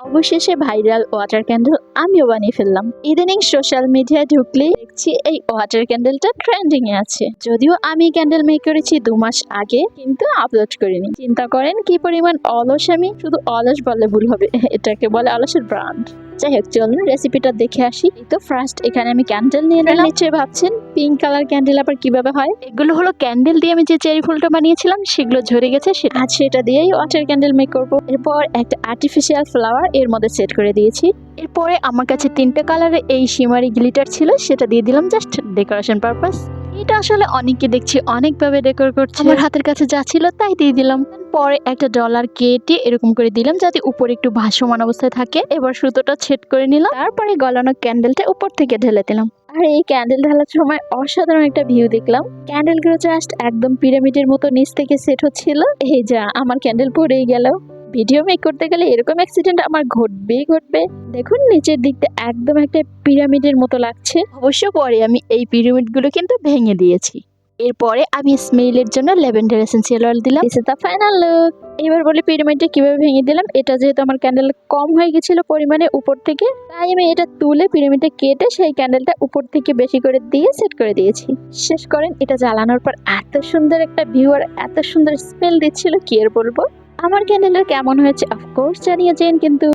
অবশেষে viral water candle আমিও বানিয়ে ফেললাম। ইদানিং সোশ্যাল মিডিয়ায় ঢুকলেই দেখছি এই ওয়াটার ক্যান্ডেলটা ট্রেন্ডিং এ আছে। যদিও আমি ক্যান্ডেল মেক করেছি 2 মাস আগে, কিন্তু আপলোড করিনি। চিন্তা করেন কি পরিমাণ অলস আমি। শুধু অলস বললে ভুল হবে, এটাকে বলে অলসের ব্র্যান্ড। যাই হোক, চলুন রেসিপিটা দেখে আসি। এই তো ফার্স্ট এখানে আমি ক্যান্ডেল নিয়ে নিলাম। নিশ্চয়ই ভাবছেন পিঙ্ক কালার ক্যান্ডেল আবার কিভাবে হয়। এগুলো হলো ক্যান্ডেল দিয়ে আমি যে চেরি ফুলটা বানিয়েছিলাম সেগুলো ঝরে গেছে, আজ সেটা দিয়েই ওয়াটার ক্যান্ডেল মেক করব। এরপর একটা আর্টিফিশিয়াল ফ্লাওয়ার এর মধ্যে সেট করে দিয়েছি। এরপরে আমার কাছে 3টে কালারের এই শিমারি গ্লিটার ছিল, সেটা দিয়ে দিলাম জাস্ট ডেকোরেশন পারপাস। এটা আসলে অনেকে দেখছি অনেকভাবে ডেকোর করছে, আমার হাতের কাছে যা ছিল তাই দিয়ে দিলাম। পরে একটা ডলার কেটে এরকম করে দিলাম যাতে উপরে একটু ভাসমান অবস্থায় থাকে। এবার সুতোটা ছেদ করে নিলাম, তারপরে গলানো ক্যান্ডেলটা উপর থেকে ঢেলে দিলাম। আর এই ক্যান্ডেল ঢালার সময় অসাধারণ একটা ভিউ দেখলাম। ক্যান্ডেল গুলো জাস্ট একদম পিরামিডের মতো নিচ থেকে সেট হচ্ছিল। এই যা, আমার ক্যান্ডেল পড়েই গেল। ভিডিও মেক করতে গেলে এরকম অ্যাক্সিডেন্ট আমার ঘটবেই ঘটবে। দেখুন নিচের দিকটা একদম একটা পিরামিডের মতো লাগছে। অবশ্য পরে আমি এই পিরামিড গুলো কিন্তু ভেঙে দিয়েছি। এরপরে আমি স্মেলের জন্য ল্যাভেন্ডার এসেন্সিয়াল অয়েল দিলাম। This is the final look. এবার বলি পিরামিডটা কিভাবে ভেঙে দিলাম। এটা যেহেতু আমার ক্যান্ডেল কম হয়ে গেছিল পরিমাণে উপর থেকে, তাই আমি এটা তুলে পিরামিডটা কেটে সেই ক্যান্ডেলটা উপর থেকে বেশি করে দিয়ে সেট করে দিয়েছি। শেষ করেন এটা জ্বালানোর পর এত সুন্দর একটা ভিউ আর এত সুন্দর স্মেল দিচ্ছিল, কি আর বলবো। আমার ক্যান্ডেলের কেমন হয়েছে অফকোর্স জানিয়ে যেন কিন্তু।